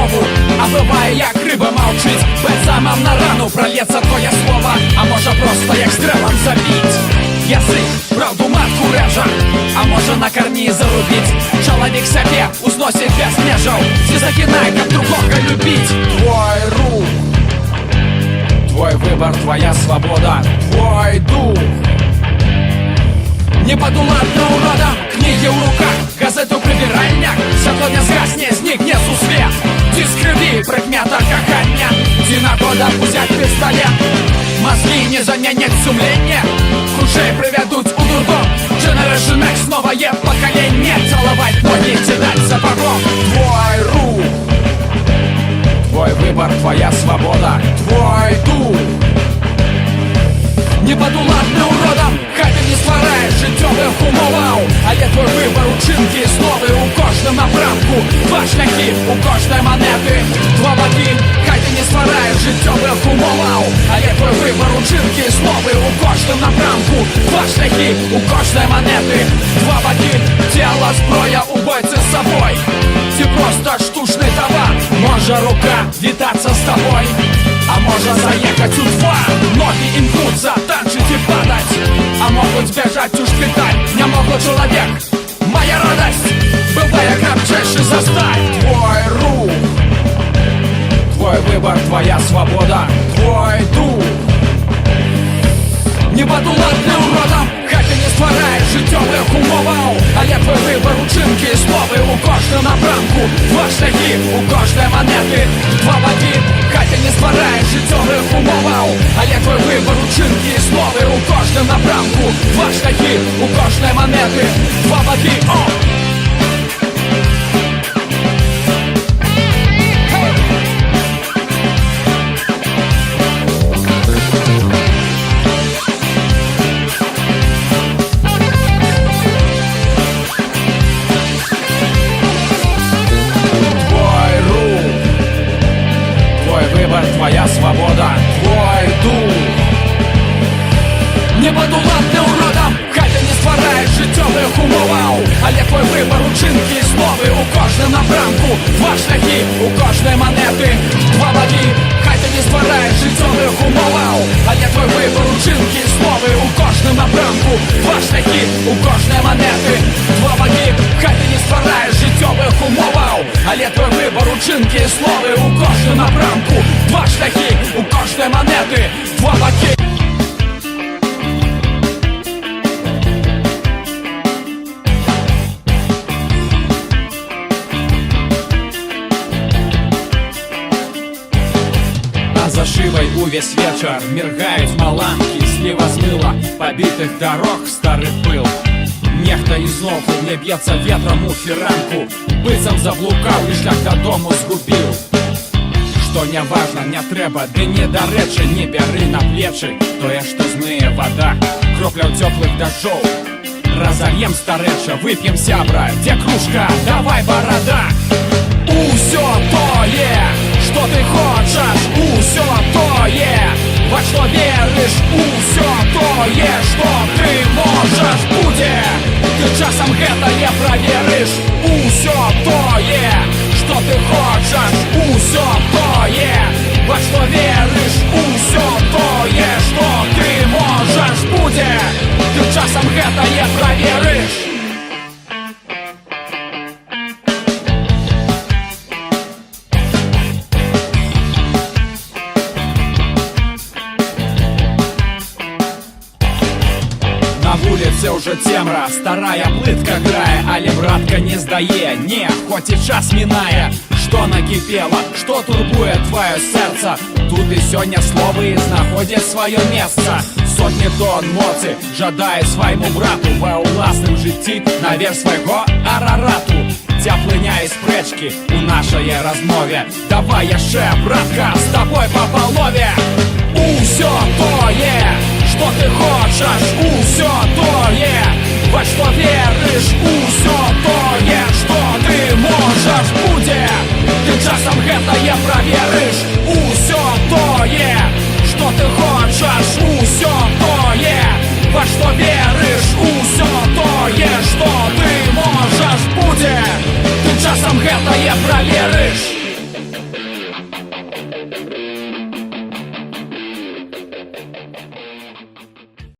мову, а быває, як риба мовчить, бальзамом на рану прольється твоє слово, а може просто як стрелом забить. Язык правду матку реже, а може на корни зарубить. Человек себе узносит без межев, не закинай, как другого любить. Твой рух, твой выбор, твоя свобода, твой дух. Не подуладно уродом, книги в руках, газету прибиральня. Світло не згасне, зникне у свет. Ти з криві, предмета кохання. Ти нагода взять пистолет. Мозги не заменят сумление, хуже приведут у дурдом. Generation X, новое поколение. Целовать ноги, кидать сапогом. Твой рух, твой выбор, твоя свобода, твой дух. Не подуладны уродом, хай не стварає життєвих умоваў. Але твой выбор учинки знову у кожному напрамку. Два шляхи у кожної монети, два боки, хай не стварає життєвих умоваў. Але твой выбор учинки знову у кожному напрамку. Два шляхи у кожної монети, два боки, тіло, зброя, у бойці з собой. Ти просто штучний товар. Може рука вітаться з тобой, а може заехать у два. Ноги имкнутся, танчить и падать, а могут бежать у шпиталь. Не могут человек, моя радость, бывая крепчайший застать. Твой рух, твой выбор, твоя свобода, твой дух. Не подуладны уродом, хай ти не стварає життєвих умоваў. Але твой выбор учинки знову у кожному напрамку. Два шляхи у кожної монети, два боки, хай ти не стварає життєвих умоваў. Але твой выбор учинки знову у кожному напрамку. Два шляхи у кожної монети, два боки. Твоя свобода, твой дух. Не подуладны уродом, хай ти не стварає життєвих умоваў. Але твой выбор учинки знову у кожному напрамку. Два шляхи у кожної монети, два боки, хай ти не стварає життєвих умоваў. Але твой выбор учинки знову у кожному напрамку. Два шляхи у кожної монети, два боки, хай ти не стварає життєвих умоваў. Але твой выбор учинки знову у кожному напрамку. Два шляхи у кожної монети, два боки. За шивой увесь вечер міргають маланки. Сліва змила побитих дорог старий пил. Нехта ізноў не б'ється ветром у фіранку. Быццам заблукаў і шлях додому згубіў. Што не важно, не трэба, ды недарэчы. Не бяры на плечы тое, што змые вода. Кропляў цёплых дажджоў разольем старэча. Вып'ем, сябра, дзе кружка, давай, борода. Усё тое, что ты хочешь, усё тое, во что веришь, усё тое, что ты можешь, будзе. Ты часам гэта не проверишь. Усё тое, что ты хочешь, усё тое, во что веришь, усё тое, что ты можешь, будзе. Ты часам гэта не проверишь. Вулице уже цемра, старая плытка грае, але братка не здае, не, хоть и час минае. Что накипело, что турбует твое сердце? Тут и сёння словы знаходят свое место. Сотни тонн моцы жадае свайму брату ва ўласным жыцці наверх свайго арарату. Цяплыня і спрэчкі у нашай размове. Давай яшчэ, братка, с тобой по полове.